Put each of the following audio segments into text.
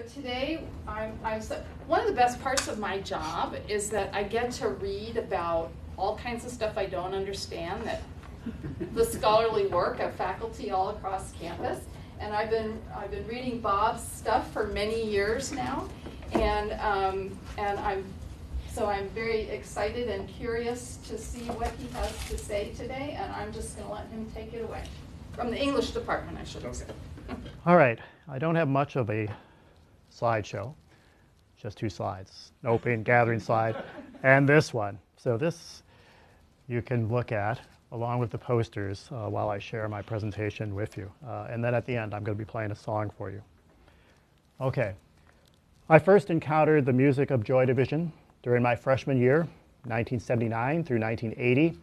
today, one of the best parts of my job is that I get to read about all kinds of stuff I don't understand, that the scholarly work of faculty all across campus. And I've been reading Bob's stuff for many years now, and I'm very excited and curious to see what he has to say today, and I'm just going to let him take it away. From the English department, I should have said. All right, I don't have much of a slideshow, just 2 slides, an open gathering slide and this one. So this you can look at along with the posters while I share my presentation with you. And then at the end, I'm going to be playing a song for you. Okay, I first encountered the music of Joy Division during my freshman year, 1979 through 1980,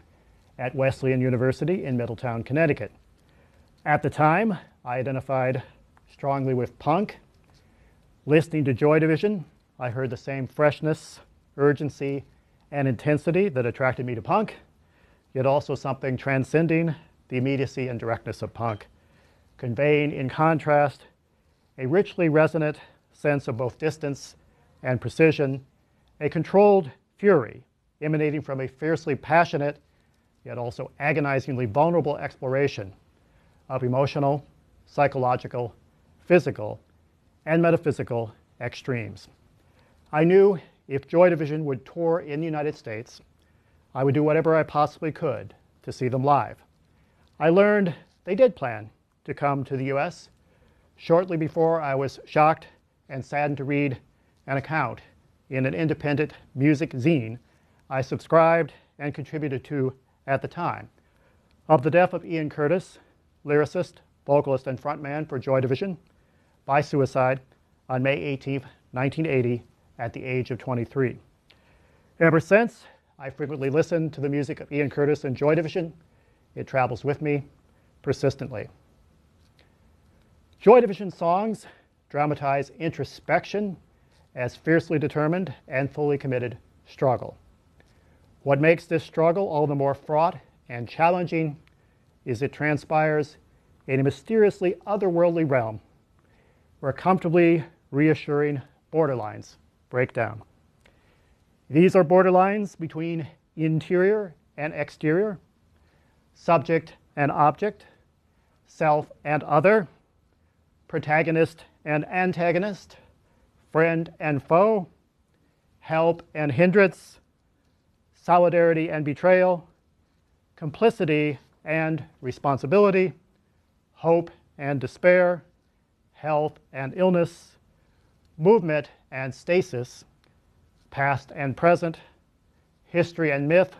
at Wesleyan University in Middletown, Connecticut. At the time, I identified strongly with punk. Listening to Joy Division, I heard the same freshness, urgency, and intensity that attracted me to punk, yet also something transcending the immediacy and directness of punk, conveying, in contrast, a richly resonant sense of both distance and precision, a controlled fury emanating from a fiercely passionate, yet also agonizingly vulnerable exploration of emotional, psychological, physical, and metaphysical extremes. I knew if Joy Division would tour in the United States, I would do whatever I possibly could to see them live. I learned they did plan to come to the US shortly before I was shocked and saddened to read an account in an independent music zine I subscribed and contributed to at the time of the death of Ian Curtis, lyricist, vocalist, and frontman for Joy Division, by suicide on May 18, 1980, at the age of 23. Ever since, I frequently listen to the music of Ian Curtis and Joy Division. It travels with me persistently. Joy Division songs dramatize introspection as fiercely determined and fully committed struggle. What makes this struggle all the more fraught and challenging is it transpires in a mysteriously otherworldly realm where comfortably reassuring borderlines break down. These are borderlines between interior and exterior, subject and object, self and other, protagonist and antagonist, friend and foe, help and hindrance, solidarity and betrayal, complicity and responsibility, hope and despair, health and illness, movement and stasis, past and present, history and myth,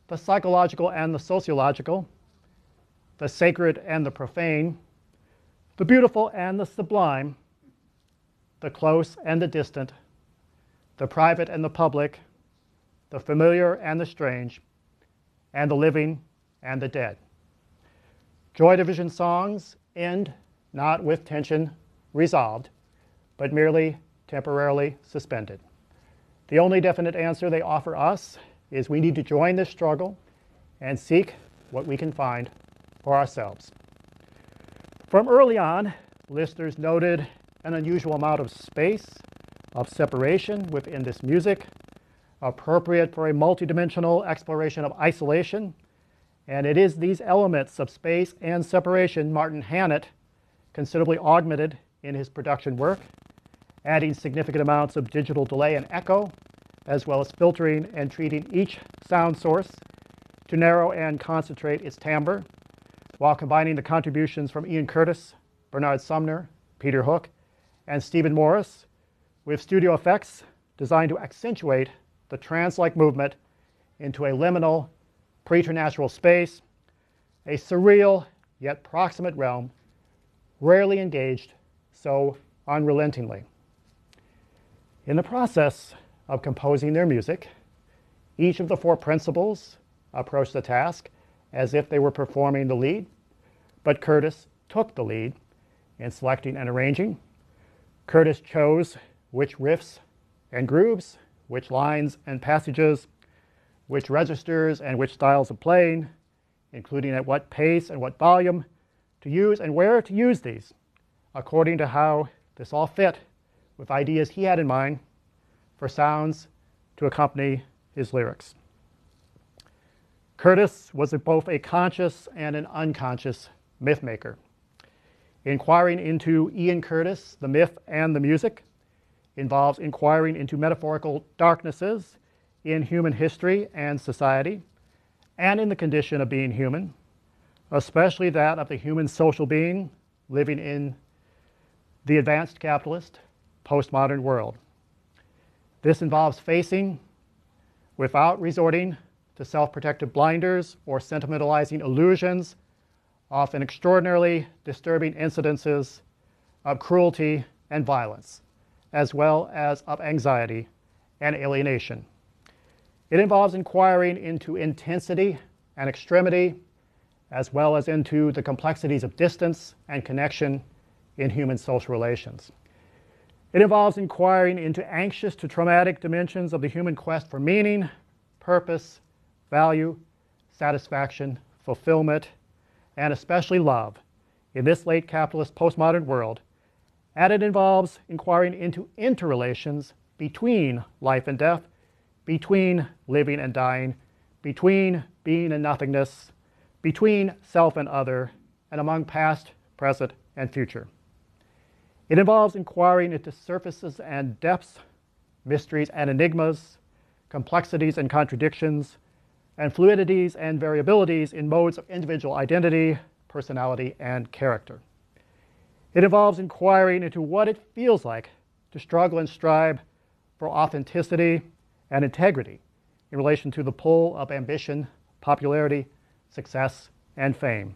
the psychological and the sociological, the sacred and the profane, the beautiful and the sublime, the close and the distant, the private and the public, the familiar and the strange, and the living and the dead. Joy Division songs end not with tension resolved, but merely temporarily suspended. The only definite answer they offer us is we need to join this struggle and seek what we can find for ourselves. From early on, listeners noted an unusual amount of space, of separation within this music, appropriate for a multidimensional exploration of isolation. And it is these elements of space and separation Martin Hannett considerably augmented in his production work, adding significant amounts of digital delay and echo, as well as filtering and treating each sound source to narrow and concentrate its timbre, while combining the contributions from Ian Curtis, Bernard Sumner, Peter Hook, and Stephen Morris with studio effects designed to accentuate the trance-like movement into a liminal, preternatural space, a surreal yet proximate realm, rarely engaged so unrelentingly. In the process of composing their music, each of the 4 principals approached the task as if they were performing the lead, but Curtis took the lead in selecting and arranging. Curtis chose which riffs and grooves, which lines and passages, which registers and which styles of playing, including at what pace and what volume to use and where to use these, according to how this all fit with ideas he had in mind for sounds to accompany his lyrics. Curtis was both a conscious and an unconscious myth maker. Inquiring into Ian Curtis, the myth and the music, involves inquiring into metaphorical darknesses in human history and society, and in the condition of being human, especially that of the human social being living in the advanced capitalist, postmodern world. This involves facing, without resorting to self-protective blinders or sentimentalizing illusions, often extraordinarily disturbing incidences of cruelty and violence, as well as of anxiety and alienation. It involves inquiring into intensity and extremity, as well as into the complexities of distance and connection in human social relations. It involves inquiring into anxious to traumatic dimensions of the human quest for meaning, purpose, value, satisfaction, fulfillment, and especially love in this late capitalist postmodern world. And it involves inquiring into interrelations between life and death, between living and dying, between being and nothingness, between self and other, and among past, present, and future. It involves inquiring into surfaces and depths, mysteries and enigmas, complexities and contradictions, and fluidities and variabilities in modes of individual identity, personality, and character. It involves inquiring into what it feels like to struggle and strive for authenticity and integrity in relation to the pull of ambition, popularity, success, and fame.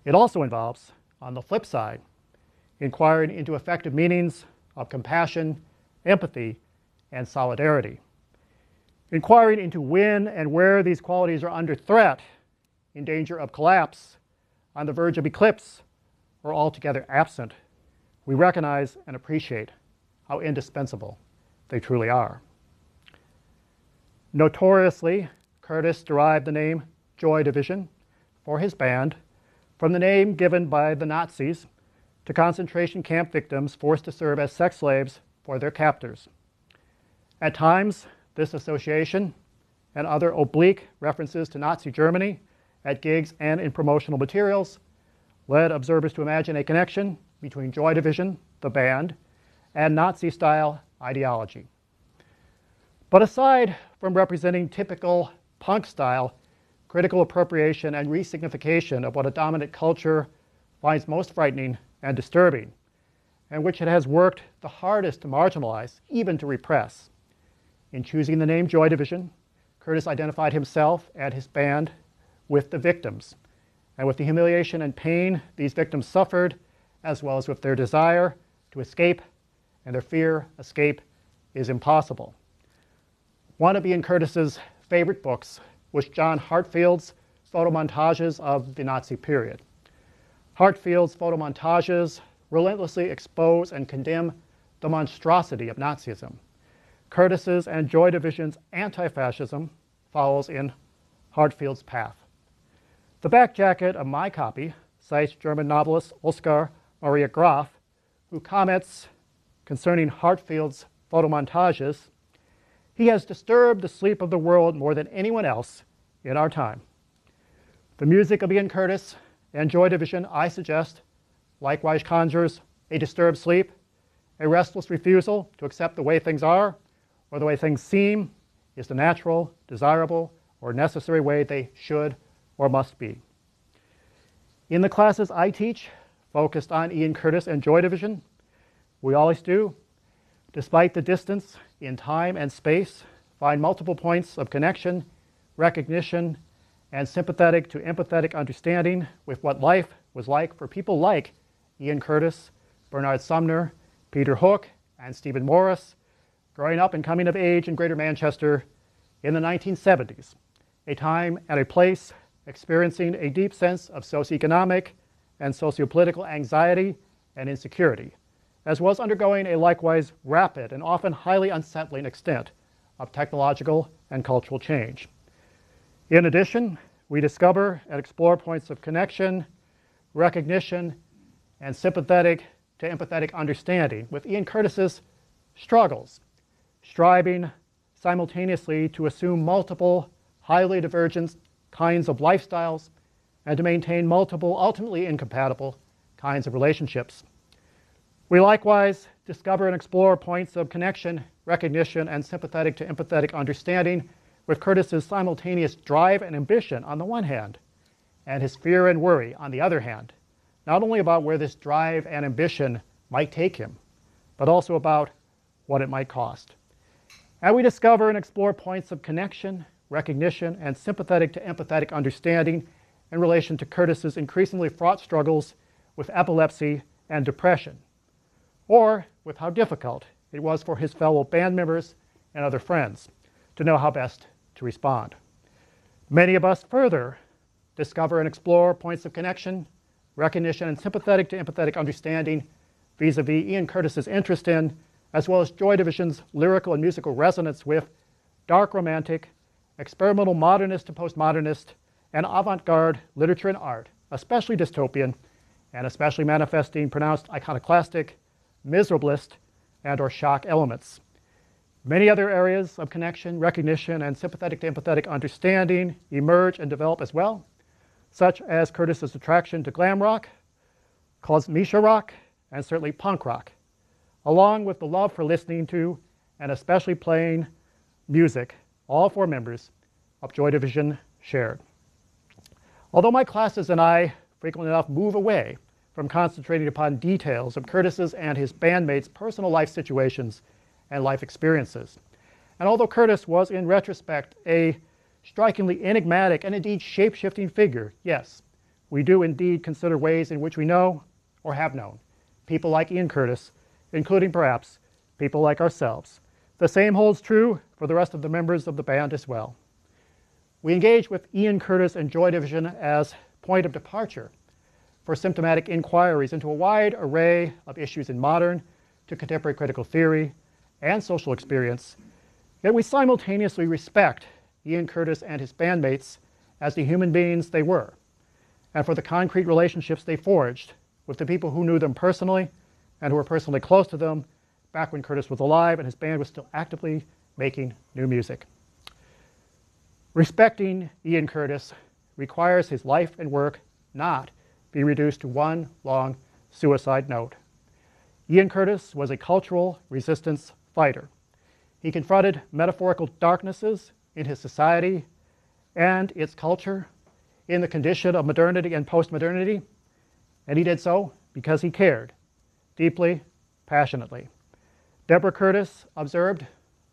It also involves, on the flip side, inquiring into effective meanings of compassion, empathy, and solidarity. Inquiring into when and where these qualities are under threat, in danger of collapse, on the verge of eclipse, or altogether absent, we recognize and appreciate how indispensable they truly are. Notoriously, Curtis derived the name Joy Division for his band from the name given by the Nazis to concentration camp victims forced to serve as sex slaves for their captors. At times, this association and other oblique references to Nazi Germany at gigs and in promotional materials led observers to imagine a connection between Joy Division, the band, and Nazi-style ideology. But aside from representing typical punk-style critical appropriation and resignification of what a dominant culture finds most frightening and disturbing, and which it has worked the hardest to marginalize, even to repress, in choosing the name Joy Division, Curtis identified himself and his band with the victims, and with the humiliation and pain these victims suffered, as well as with their desire to escape and their fear escape is impossible. One of Ian Curtis's favorite books was John Hartfield's photomontages of the Nazi period. Hartfield's photomontages relentlessly expose and condemn the monstrosity of Nazism. Curtis's and Joy Division's anti-fascism follows in Hartfield's path. The back jacket of my copy cites German novelist Oskar Maria Graf, who comments concerning Hartfield's photomontages, "He has disturbed the sleep of the world more than anyone else in our time." The music of Ian Curtis and Joy Division, I suggest, likewise conjures a disturbed sleep, a restless refusal to accept the way things are, or the way things seem is the natural, desirable, or necessary way they should or must be. In the classes I teach, focused on Ian Curtis and Joy Division, we always do, despite the distance in time and space, find multiple points of connection, recognition, and sympathetic to empathetic understanding with what life was like for people like Ian Curtis, Bernard Sumner, Peter Hook, and Stephen Morris, growing up and coming of age in Greater Manchester in the 1970s, a time and a place experiencing a deep sense of socioeconomic and sociopolitical anxiety and insecurity, as well as undergoing a likewise rapid and often highly unsettling extent of technological and cultural change. In addition, we discover and explore points of connection, recognition, and sympathetic to empathetic understanding with Ian Curtis's struggles, striving simultaneously to assume multiple, highly divergent kinds of lifestyles and to maintain multiple, ultimately incompatible kinds of relationships. We likewise discover and explore points of connection, recognition, and sympathetic to empathetic understanding with Curtis's simultaneous drive and ambition on the one hand, and his fear and worry on the other hand, not only about where this drive and ambition might take him, but also about what it might cost. And we discover and explore points of connection, recognition, and sympathetic to empathetic understanding in relation to Curtis's increasingly fraught struggles with epilepsy and depression, or with how difficult it was for his fellow band members and other friends to know how best to respond. Many of us further discover and explore points of connection, recognition, and sympathetic to empathetic understanding vis-a-vis Ian Curtis's interest in, as well as Joy Division's lyrical and musical resonance with, dark romantic, experimental modernist and postmodernist, and avant-garde literature and art, especially dystopian, and especially manifesting pronounced iconoclastic, miserablist, and/or shock elements. Many other areas of connection, recognition, and sympathetic to empathetic understanding emerge and develop as well, such as Curtis's attraction to glam rock, cosmetia rock, and certainly punk rock, along with the love for listening to and especially playing music all four members of Joy Division shared. Although my classes and I frequently enough move away from concentrating upon details of Curtis's and his bandmates' personal life situations and life experiences, and although Curtis was in retrospect a strikingly enigmatic and indeed shape-shifting figure, yes, we do indeed consider ways in which we know or have known people like Ian Curtis, including perhaps people like ourselves. The same holds true for the rest of the members of the band as well. We engage with Ian Curtis and Joy Division as point of departure for symptomatic inquiries into a wide array of issues in modern to contemporary critical theory and social experience, yet we simultaneously respect Ian Curtis and his bandmates as the human beings they were, and for the concrete relationships they forged with the people who knew them personally and who were personally close to them back when Curtis was alive and his band was still actively making new music. Respecting Ian Curtis requires his life and work not be reduced to one long suicide note. Ian Curtis was a cultural resistance fighter. He confronted metaphorical darknesses in his society and its culture, in the condition of modernity and postmodernity, and he did so because he cared deeply, passionately. Deborah Curtis observed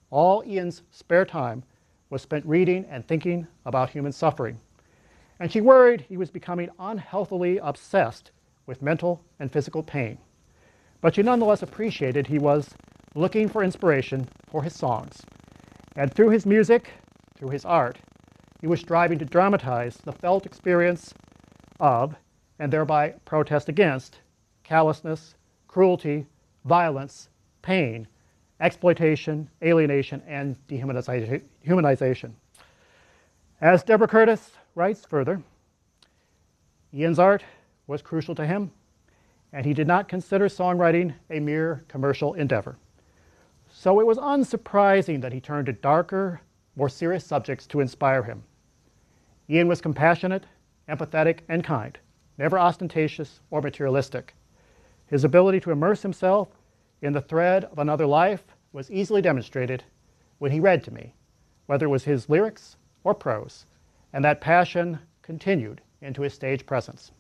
all Ian's spare time was spent reading and thinking about human suffering, and she worried he was becoming unhealthily obsessed with mental and physical pain. But she nonetheless appreciated he was looking for inspiration for his songs, and through his music, through his art, he was striving to dramatize the felt experience of, and thereby protest against, callousness, cruelty, violence, pain, exploitation, alienation, and dehumanization. As Deborah Curtis writes further, Ian's art was crucial to him, and he did not consider songwriting a mere commercial endeavor. So it was unsurprising that he turned to darker, more serious subjects to inspire him. Ian was compassionate, empathetic, and kind, never ostentatious or materialistic. His ability to immerse himself in the thread of another life was easily demonstrated when he read to me, whether it was his lyrics or prose, and that passion continued into his stage presence.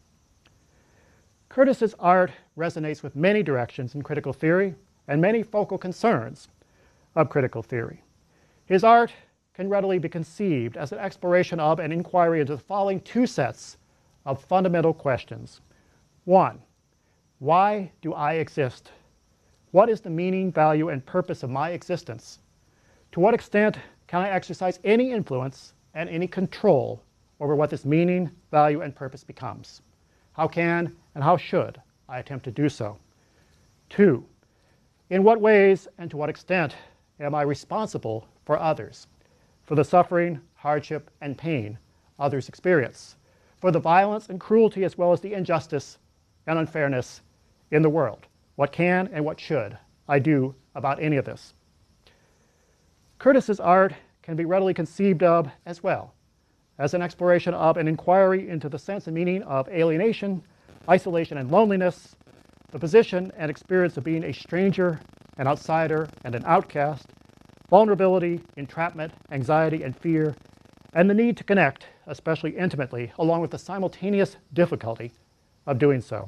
Curtis's art resonates with many directions in critical theory and many focal concerns of critical theory. His art can readily be conceived as an exploration of and inquiry into the following two sets of fundamental questions. One, why do I exist? What is the meaning, value, and purpose of my existence? To what extent can I exercise any influence and any control over what this meaning, value, and purpose becomes? How can and how should I attempt to do so? Two, in what ways and to what extent am I responsible for others, for the suffering, hardship, and pain others experience, for the violence and cruelty as well as the injustice and unfairness in the world? What can and what should I do about any of this? Curtis's art can be readily conceived of as well as an exploration of an inquiry into the sense and meaning of alienation, isolation, and loneliness, the position and experience of being a stranger, an outsider, and an outcast, vulnerability, entrapment, anxiety, and fear, and the need to connect, especially intimately, along with the simultaneous difficulty of doing so.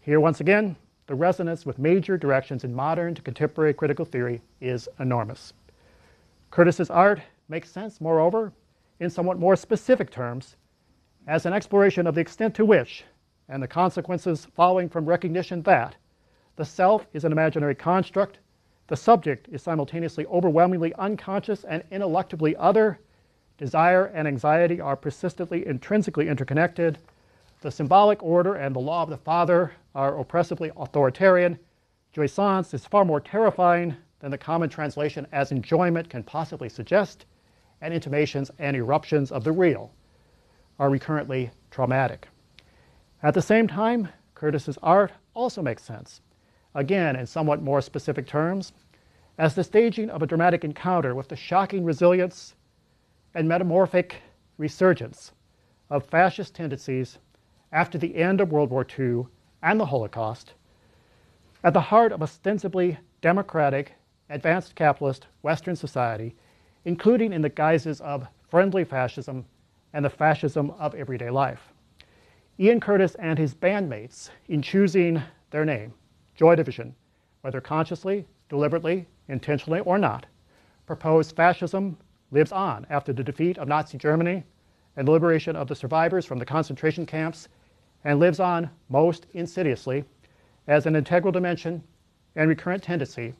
Here, once again, the resonance with major directions in modern to contemporary critical theory is enormous. Curtis's art makes sense, moreover, in somewhat more specific terms, as an exploration of the extent to which, and the consequences following from recognition that, the self is an imaginary construct, the subject is simultaneously overwhelmingly unconscious and ineluctably other, desire and anxiety are persistently intrinsically interconnected, the symbolic order and the law of the father are oppressively authoritarian, jouissance is far more terrifying than the common translation as enjoyment can possibly suggest, and intimations and eruptions of the real are recurrently traumatic. At the same time, Curtis's art also makes sense, again in somewhat more specific terms, as the staging of a dramatic encounter with the shocking resilience and metamorphic resurgence of fascist tendencies after the end of World War II and the Holocaust, at the heart of ostensibly democratic, advanced capitalist Western society, including in the guises of friendly fascism and the fascism of everyday life. Ian Curtis and his bandmates, in choosing their name, Joy Division, whether consciously, deliberately, intentionally, or not, propose fascism lives on after the defeat of Nazi Germany and the liberation of the survivors from the concentration camps, and lives on most insidiously as an integral dimension and recurrent tendency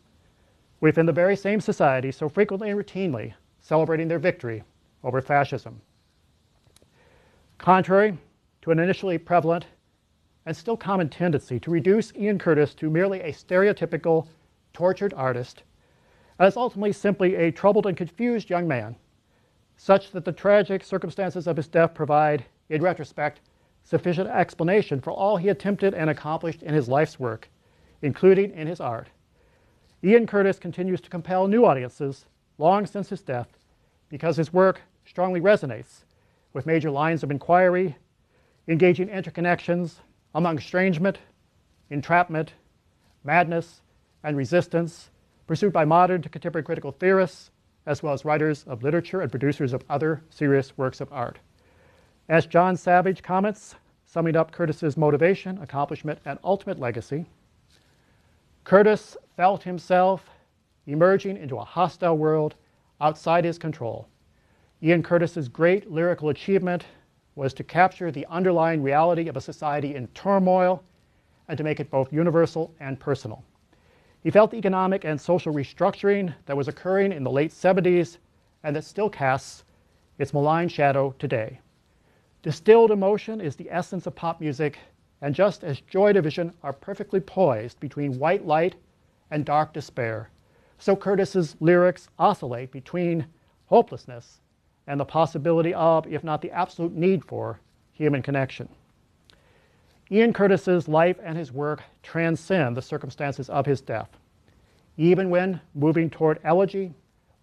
within the very same society so frequently and routinely celebrating their victory over fascism. Contrary to an initially prevalent and still common tendency to reduce Ian Curtis to merely a stereotypical, tortured artist, as ultimately simply a troubled and confused young man, such that the tragic circumstances of his death provide, in retrospect, sufficient explanation for all he attempted and accomplished in his life's work, including in his art. Ian Curtis continues to compel new audiences long since his death because his work strongly resonates with major lines of inquiry, engaging interconnections among estrangement, entrapment, madness, and resistance pursued by modern to contemporary critical theorists, as well as writers of literature and producers of other serious works of art. As John Savage comments, summing up Curtis's motivation, accomplishment, and ultimate legacy, Curtis felt himself emerging into a hostile world outside his control. Ian Curtis's great lyrical achievement was to capture the underlying reality of a society in turmoil and to make it both universal and personal. He felt the economic and social restructuring that was occurring in the late 70s and that still casts its malign shadow today. Distilled emotion is the essence of pop music, and just as Joy Division are perfectly poised between white light and dark despair, so Curtis's lyrics oscillate between hopelessness and the possibility of, if not the absolute need for, human connection. Ian Curtis's life and his work transcend the circumstances of his death. Even when moving toward elegy,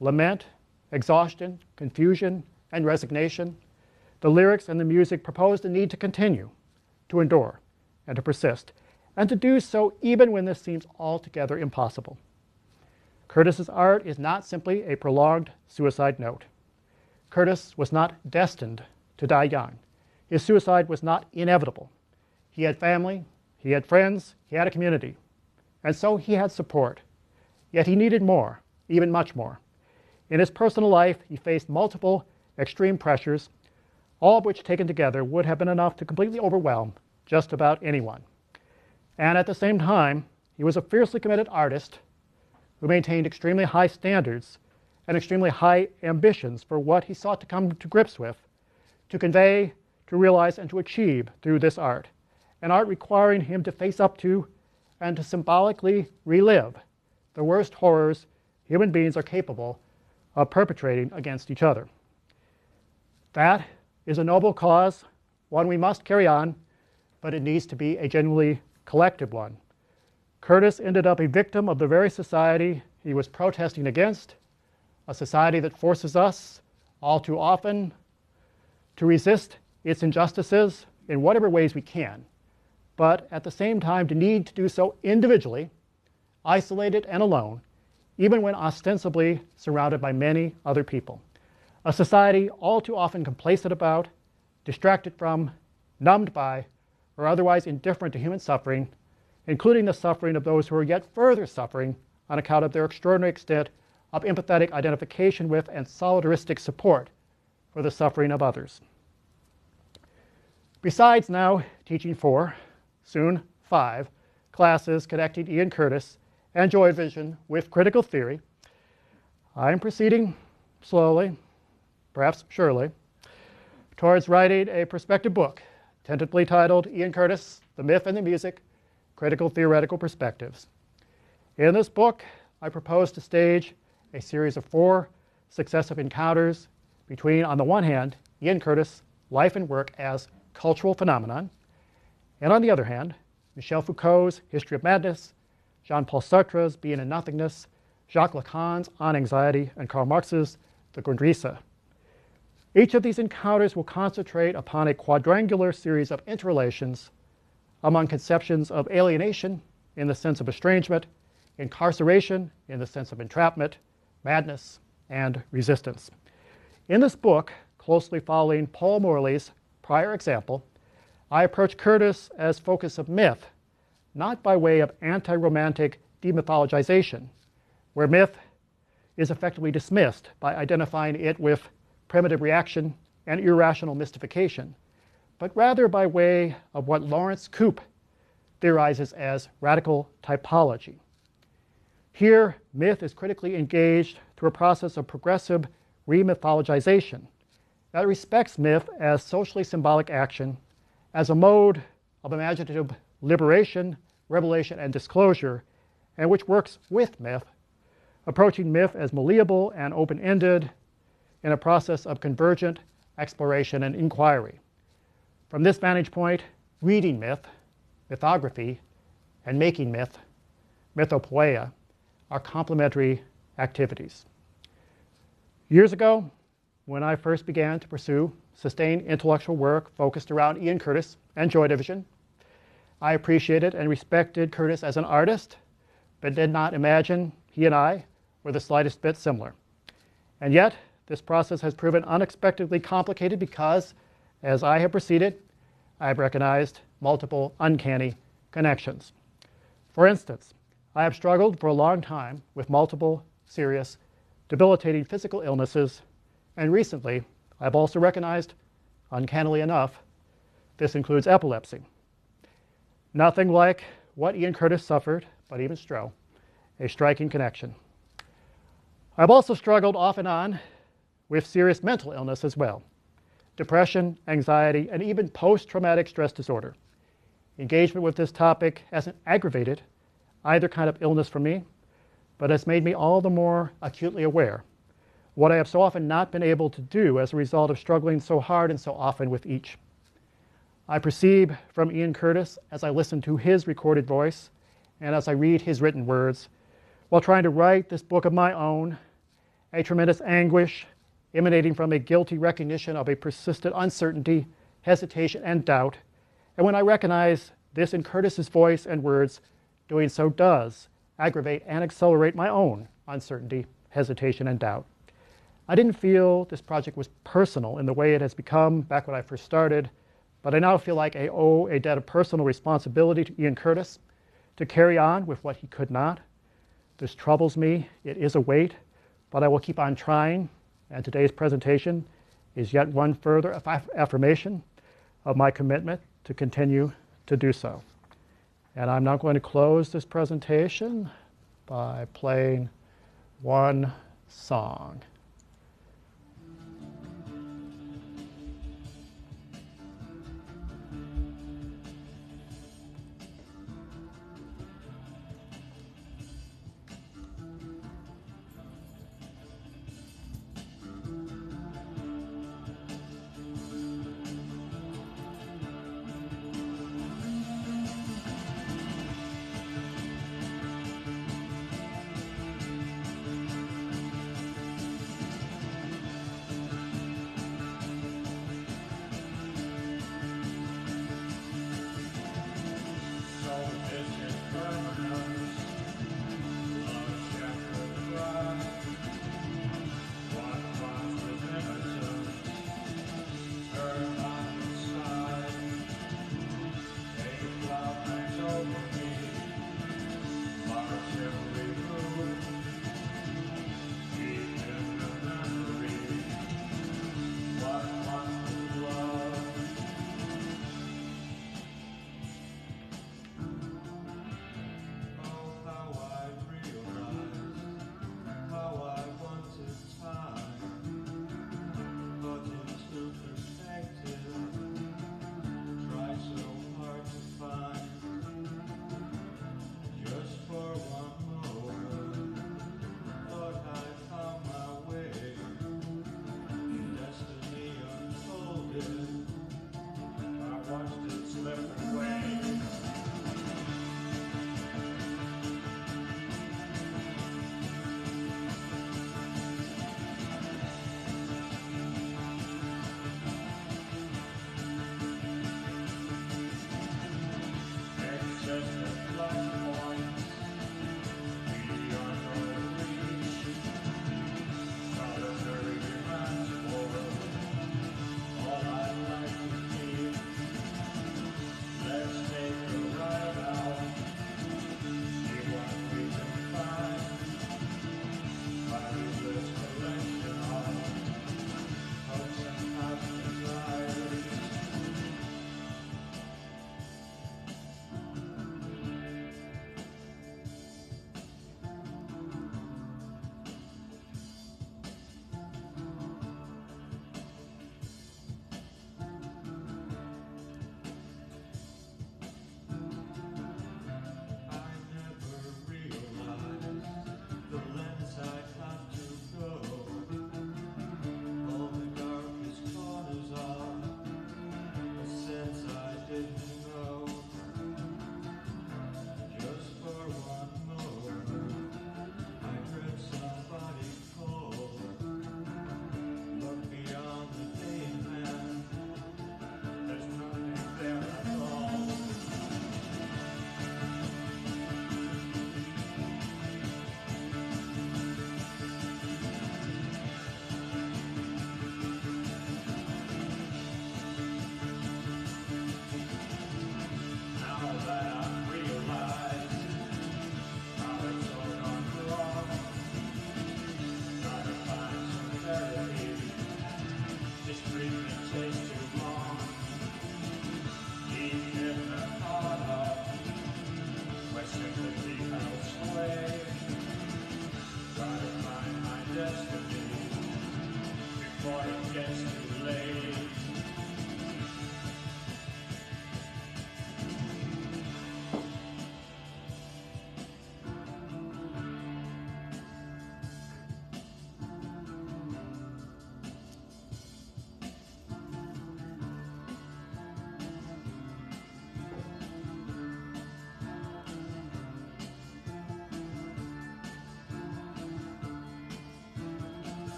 lament, exhaustion, confusion, and resignation, the lyrics and the music propose the need to continue, to endure, and to persist, and to do so even when this seems altogether impossible. Curtis's art is not simply a prolonged suicide note. Curtis was not destined to die young. His suicide was not inevitable. He had family, he had friends, he had a community, and so he had support. Yet he needed more, even much more. In his personal life, he faced multiple extreme pressures, all of which taken together would have been enough to completely overwhelm just about anyone. And at the same time, he was a fiercely committed artist who maintained extremely high standards and extremely high ambitions for what he sought to come to grips with, to convey, to realize, and to achieve through this art. An art requiring him to face up to and to symbolically relive the worst horrors human beings are capable of perpetrating against each other. That is a noble cause, one we must carry on, but it needs to be a genuinely collective one. Curtis ended up a victim of the very society he was protesting against, a society that forces us all too often to resist its injustices in whatever ways we can, but at the same time to need to do so individually, isolated and alone, even when ostensibly surrounded by many other people. A society all too often complacent about, distracted from, numbed by, or otherwise indifferent to human suffering, including the suffering of those who are yet further suffering on account of their extraordinary extent of empathetic identification with and solidaristic support for the suffering of others. Besides now teaching 4, soon 5, classes connecting Ian Curtis and Joy Division with critical theory, I am proceeding slowly, perhaps surely, towards writing a perspective book, tentatively titled Ian Curtis, The Myth and the Music, Critical Theoretical Perspectives. In this book, I propose to stage a series of 4 successive encounters between, on the one hand, Ian Curtis' life and work as cultural phenomenon, and on the other hand, Michel Foucault's History of Madness, Jean-Paul Sartre's Being and Nothingness, Jacques Lacan's On Anxiety, and Karl Marx's The Grundrisse. Each of these encounters will concentrate upon a quadrangular series of interrelations among conceptions of alienation in the sense of estrangement, incarceration in the sense of entrapment, madness, and resistance. In this book, closely following Paul Morley's prior example, I approach Curtis as focus of myth, not by way of anti-romantic demythologization, where myth is effectively dismissed by identifying it with primitive reaction and irrational mystification, but rather by way of what Lawrence Koop theorizes as radical typology. Here, myth is critically engaged through a process of progressive remythologization that respects myth as socially symbolic action, as a mode of imaginative liberation, revelation, and disclosure, and which works with myth, approaching myth as malleable and open-ended in a process of convergent exploration and inquiry. From this vantage point, reading myth, mythography, and making myth, mythopoeia, are complementary activities. Years ago, when I first began to pursue sustained intellectual work focused around Ian Curtis and Joy Division, I appreciated and respected Curtis as an artist, but did not imagine he and I were the slightest bit similar. And yet, this process has proven unexpectedly complicated because, as I have proceeded, I have recognized multiple uncanny connections. For instance, I have struggled for a long time with multiple serious, debilitating physical illnesses, and recently I've also recognized, uncannily enough, this includes epilepsy. Nothing like what Ian Curtis suffered, but even Stroh, a striking connection. I've also struggled off and on with serious mental illness as well. Depression, anxiety, and even post-traumatic stress disorder. Engagement with this topic hasn't aggravated either kind of illness for me, but has made me all the more acutely aware what I have so often not been able to do as a result of struggling so hard and so often with each. I perceive from Ian Curtis as I listen to his recorded voice and as I read his written words, while trying to write this book of my own, a tremendous anguish emanating from a guilty recognition of a persistent uncertainty, hesitation, and doubt. And when I recognize this in Curtis's voice and words, doing so does aggravate and accelerate my own uncertainty, hesitation, and doubt. I didn't feel this project was personal in the way it has become back when I first started, but I now feel like I owe a debt of personal responsibility to Ian Curtis to carry on with what he could not. This troubles me. It is a weight, but I will keep on trying, and today's presentation is yet one further affirmation of my commitment to continue to do so. And I'm now going to close this presentation by playing one song.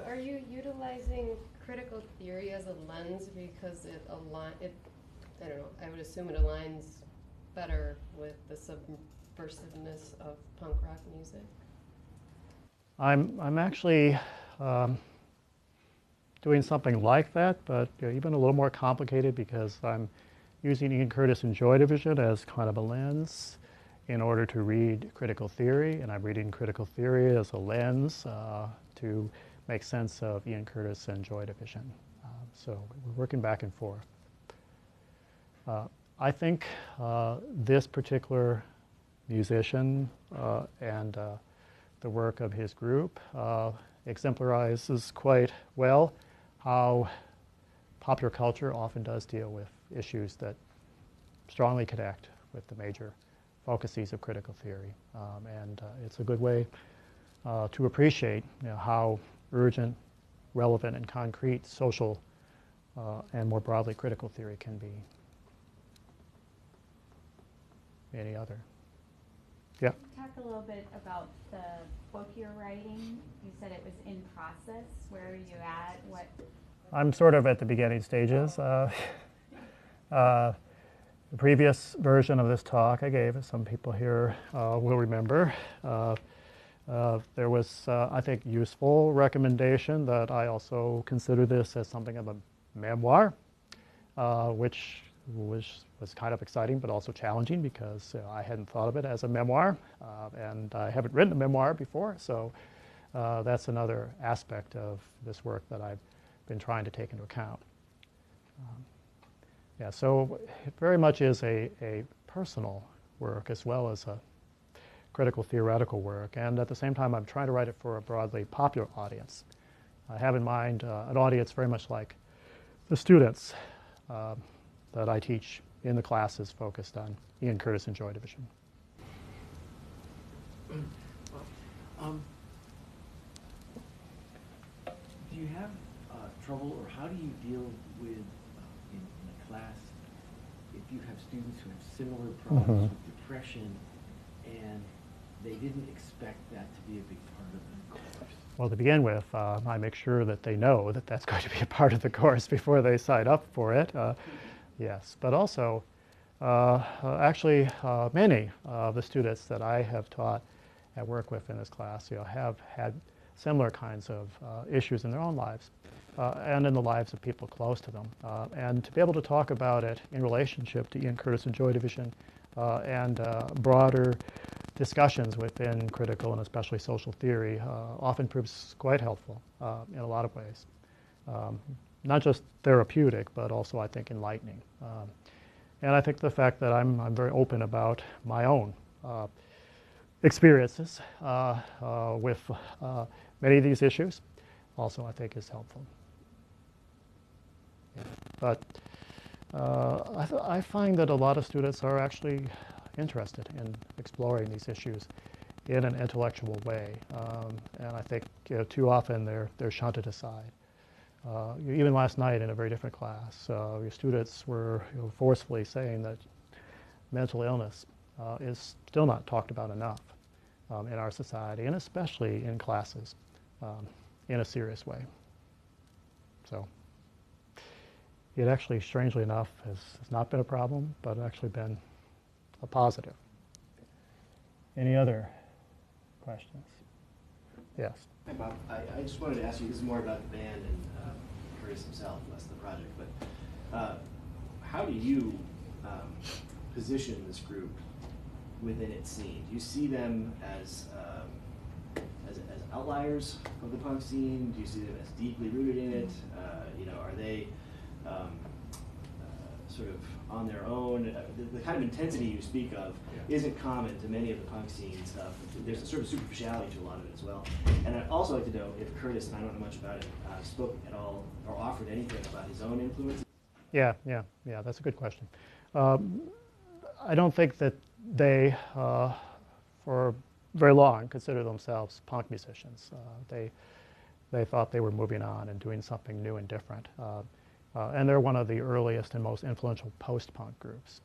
Are you utilizing critical theory as a lens because it I don't know, I would assume it aligns better with the subversiveness of punk rock music? I'm actually doing something like that, but even a little more complicated because I'm using Ian Curtis and Joy Division as kind of a lens in order to read critical theory, and I'm reading critical theory as a lens to make sense of Ian Curtis and Joy Division. So we're working back and forth. I think this particular musician and the work of his group exemplarizes quite well how popular culture often does deal with issues that strongly connect with the major focuses of critical theory. And it's a good way to appreciate how urgent, relevant, and concrete social and more broadly critical theory can be. Any other? Yeah. Talk a little bit about the book you're writing. You said it was in process. Where are you at? What? I'm sort of at the beginning stages. The previous version of this talk I gave, as some people here will remember, There was, I think, useful recommendation that I also consider this as something of a memoir, which was kind of exciting but also challenging because I hadn't thought of it as a memoir, and I haven't written a memoir before, so that's another aspect of this work that I've been trying to take into account. Yeah, so it very much is a personal work as well as a critical theoretical work, and at the same time I'm trying to write it for a broadly popular audience. I have in mind an audience very much like the students that I teach in the classes focused on Ian Curtis and Joy Division. Do you have trouble, or how do you deal with in a class if you have students who have similar problems with depression and they didn't expect that to be a big part of the course? Well, to begin with, I make sure that they know that that's going to be a part of the course before they sign up for it. Yes, but also, actually, many of the students that I have taught and work with in this class, have had similar kinds of issues in their own lives and in the lives of people close to them. And to be able to talk about it in relationship to Ian Curtis and Joy Division and broader discussions within critical and especially social theory often proves quite helpful in a lot of ways. Not just therapeutic, but also I think enlightening. And I think the fact that I'm very open about my own experiences with many of these issues also I think is helpful. Yeah. But I find that a lot of students are actually interested in exploring these issues in an intellectual way, and I think too often they're shunted aside. Even last night in a very different class, your students were forcefully saying that mental illness is still not talked about enough in our society, and especially in classes in a serious way. So it actually, strangely enough, has not been a problem, but actually been a positive. Any other questions? Yes. Hi, Bob. I just wanted to ask you, this is more about the band and Curtis himself, less the project, but how do you position this group within its scene? Do you see them as outliers of the punk scene? Do you see them as deeply rooted in it? Are they sort of on their own? The kind of intensity you speak of isn't common to many of the punk scene stuff. There's a sort of superficiality to a lot of it as well. And I'd also like to know if Curtis, and I don't know much about it, spoke at all or offered anything about his own influence. Yeah, that's a good question. I don't think that they, for very long, considered themselves punk musicians. They thought they were moving on and doing something new and different. And they're one of the earliest and most influential post-punk groups.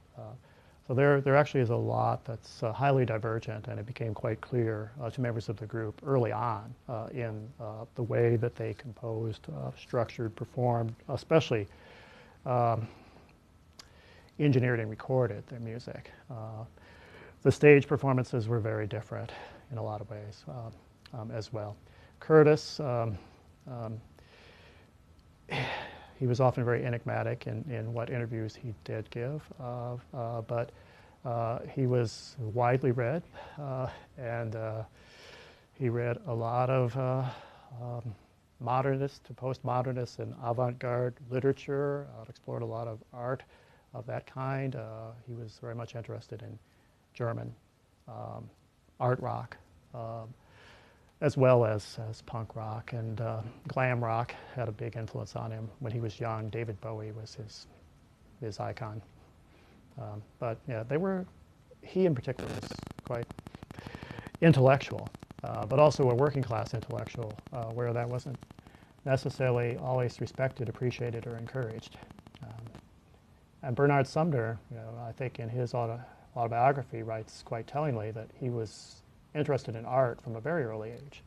So there actually is a lot that's highly divergent, and it became quite clear to members of the group early on in the way that they composed, structured, performed, especially engineered and recorded their music. The stage performances were very different in a lot of ways as well. Curtis, he was often very enigmatic in what interviews he did give, but he was widely read, and he read a lot of modernist to postmodernist and avant-garde literature, explored a lot of art of that kind. He was very much interested in German art rock, as well as punk rock, and glam rock had a big influence on him when he was young. David Bowie was his icon. But yeah, he in particular was quite intellectual, but also a working class intellectual, where that wasn't necessarily always respected, appreciated, or encouraged. And Bernard Sumner, I think in his autobiography writes quite tellingly that he was interested in art from a very early age,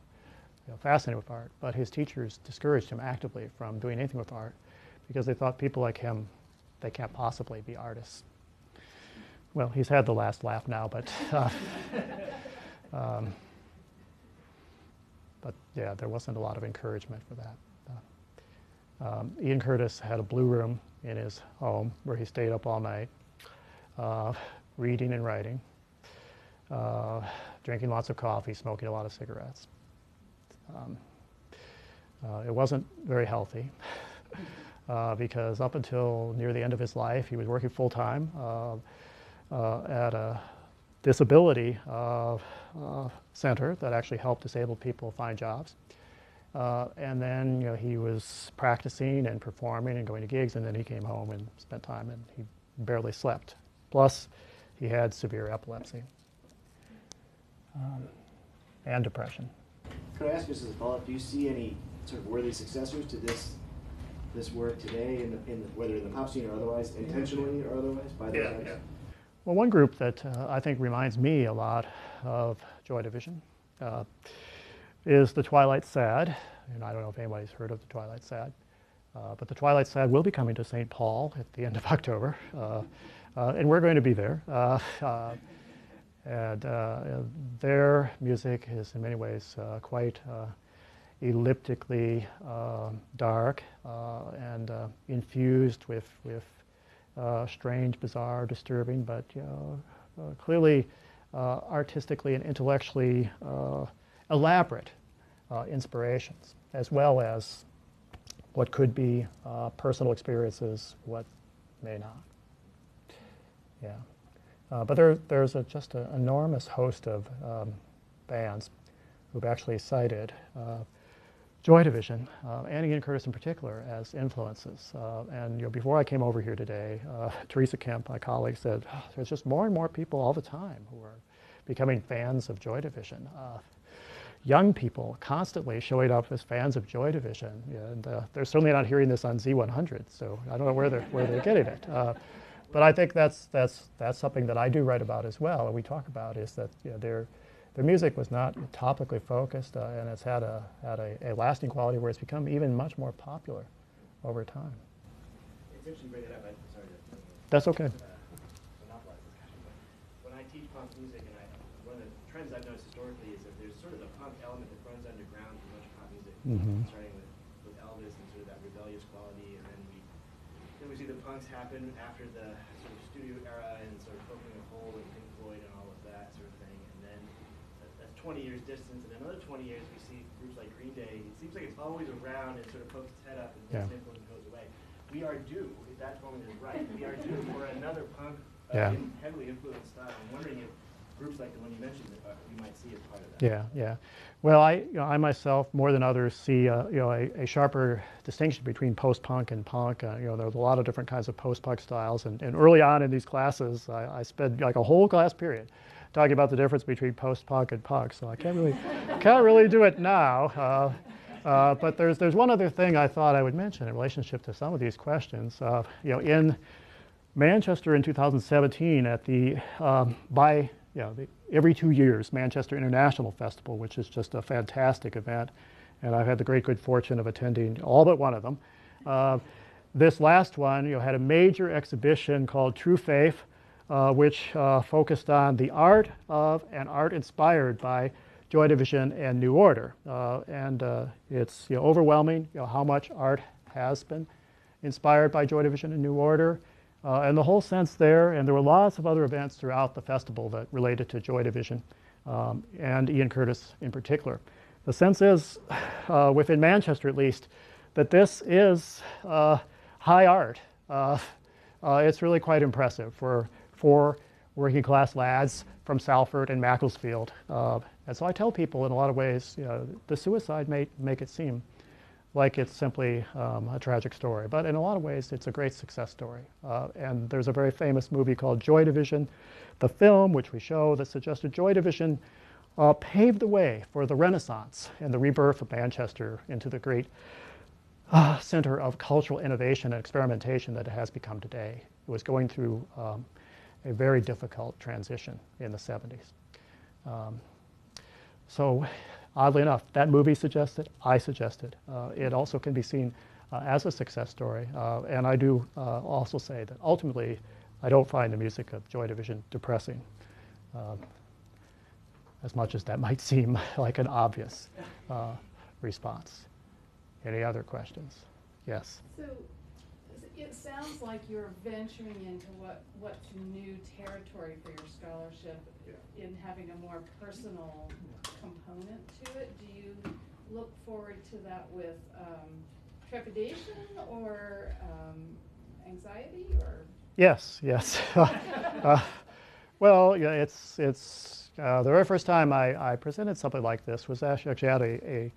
fascinated with art, but his teachers discouraged him actively from doing anything with art because they thought people like him, they can't possibly be artists. Well, he's had the last laugh now, but yeah, there wasn't a lot of encouragement for that. Ian Curtis had a blue room in his home where he stayed up all night, reading and writing, drinking lots of coffee, smoking a lot of cigarettes. It wasn't very healthy because up until near the end of his life, he was working full-time at a disability center that actually helped disabled people find jobs. And then, you know, he was practicing and performing and going to gigs, and then he came home and spent time, and he barely slept. Plus, he had severe epilepsy and depression. Could I ask just as a follow-up, do you see any sort of worthy successors to this work today, whether in the pop scene or otherwise, intentionally or otherwise, by those guys? Well, one group that I think reminds me a lot of Joy Division is the Twilight Sad. And I don't know if anybody's heard of the Twilight Sad, but the Twilight Sad will be coming to St. Paul at the end of October, and we're going to be there. And their music is in many ways quite elliptically dark and infused with strange, bizarre, disturbing, but clearly artistically and intellectually elaborate inspirations, as well as what could be personal experiences, what may not. Yeah, but there's just an enormous host of bands who've actually cited Joy Division, and Ian Curtis in particular, as influences. And you know, before I came over here today, Teresa Kemp, my colleague, said, oh, there's just more and more people all the time who are becoming fans of Joy Division. Young people constantly showing up as fans of Joy Division, and they're certainly not hearing this on Z100, so I don't know where they're getting it. But I think that's something that I do write about as well, and we talk about, is that, you know, their music was not topically focused, and it's had a lasting quality where it's become even much more popular over time. It's interesting to bring it up. I'm sorry to That's okay. monopolize this discussion, but when I teach punk music, and one of the trends I've noticed historically is that there's sort of a punk element that runs underground through much pop music, starting with Elvis and sort of that rebellious quality, and then we see the punks happen after the sort of studio era and sort of poking a hole in Pink Floyd and all of that sort of thing, and then that's 20 years distance, and another 20 years we see groups like Green Day. It seems like it's always around and sort of pokes its head up and then influence goes away. We are due, if that formula is right, we are due for another punk heavily influenced style. I'm wondering if groups like the one you mentioned we might see as part of that. Yeah. Well, I myself, more than others, see a sharper distinction between post-punk and punk. There's a lot of different kinds of post-punk styles, and early on in these classes, I spent like a whole class period talking about the difference between post-punk and punk. So I can't really do it now. But there's one other thing I thought I would mention in relationship to some of these questions. In Manchester in 2017, at the every 2 years Manchester International Festival, which is just a fantastic event, and I've had the great good fortune of attending all but one of them. This last one, had a major exhibition called True Faith, which focused on the art of and art inspired by Joy Division and New Order, and it's overwhelming how much art has been inspired by Joy Division and New Order. And the whole sense there, and there were lots of other events throughout the festival that related to Joy Division and Ian Curtis in particular. The sense is, within Manchester at least, that this is high art. It's really quite impressive for working class lads from Salford and Macclesfield. And so I tell people in a lot of ways, the suicide may make it seem like it's simply a tragic story. But in a lot of ways, it's a great success story. And there's a very famous movie called Joy Division, the film, which we show, that suggested Joy Division paved the way for the Renaissance and the rebirth of Manchester into the great center of cultural innovation and experimentation that it has become today. It was going through a very difficult transition in the 70s. So oddly enough, that movie suggested, I suggested. It also can be seen as a success story. And I do also say that ultimately, I don't find the music of Joy Division depressing, as much as that might seem like an obvious response. Any other questions? Yes. So it sounds like you're venturing into what's new territory for your scholarship in having a more personal component to it. Do you look forward to that with trepidation or anxiety or? Yes, yes. Well, yeah, it's the very first time I presented something like this was actually at a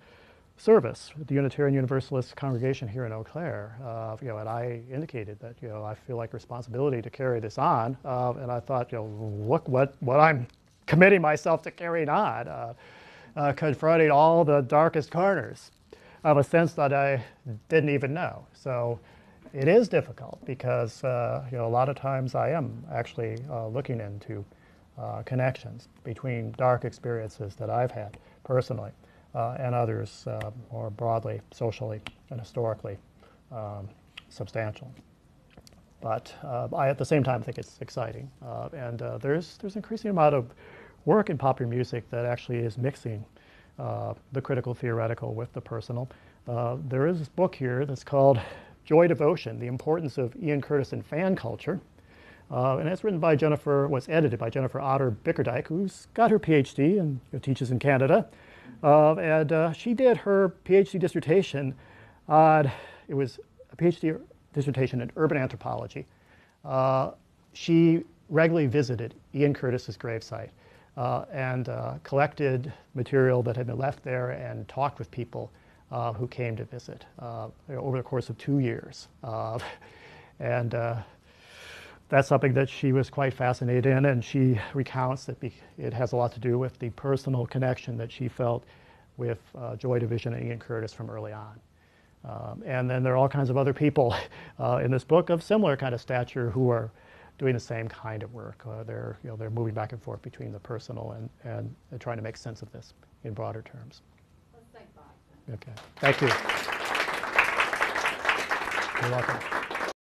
service with the Unitarian Universalist congregation here in Eau Claire, and I indicated that I feel like responsibility to carry this on, and I thought look what I'm committing myself to carrying on, confronting all the darkest corners of a sense that I didn't even know. So it is difficult because a lot of times I am actually looking into connections between dark experiences that I've had personally and others more broadly, socially and historically substantial. But I, at the same time, think it's exciting. And there's increasing amount of work in popular music that actually is mixing the critical theoretical with the personal. There is this book here that's called Joy Devotion, The Importance of Ian Curtis in Fan Culture. And it's written by was edited by Jennifer Otter Bickerdijk, who's got her PhD and teaches in Canada. And she did her PhD dissertation on, it was a PhD dissertation in urban anthropology. She regularly visited Ian Curtis's gravesite and collected material that had been left there and talked with people who came to visit over the course of 2 years. And that's something that she was quite fascinated in, and she recounts that it has a lot to do with the personal connection that she felt with Joy Division and Ian Curtis from early on. And then there are all kinds of other people in this book of similar kind of stature who are doing the same kind of work. They're moving back and forth between the personal and trying to make sense of this in broader terms. Let's thank Bob. Okay, thank you. You're welcome.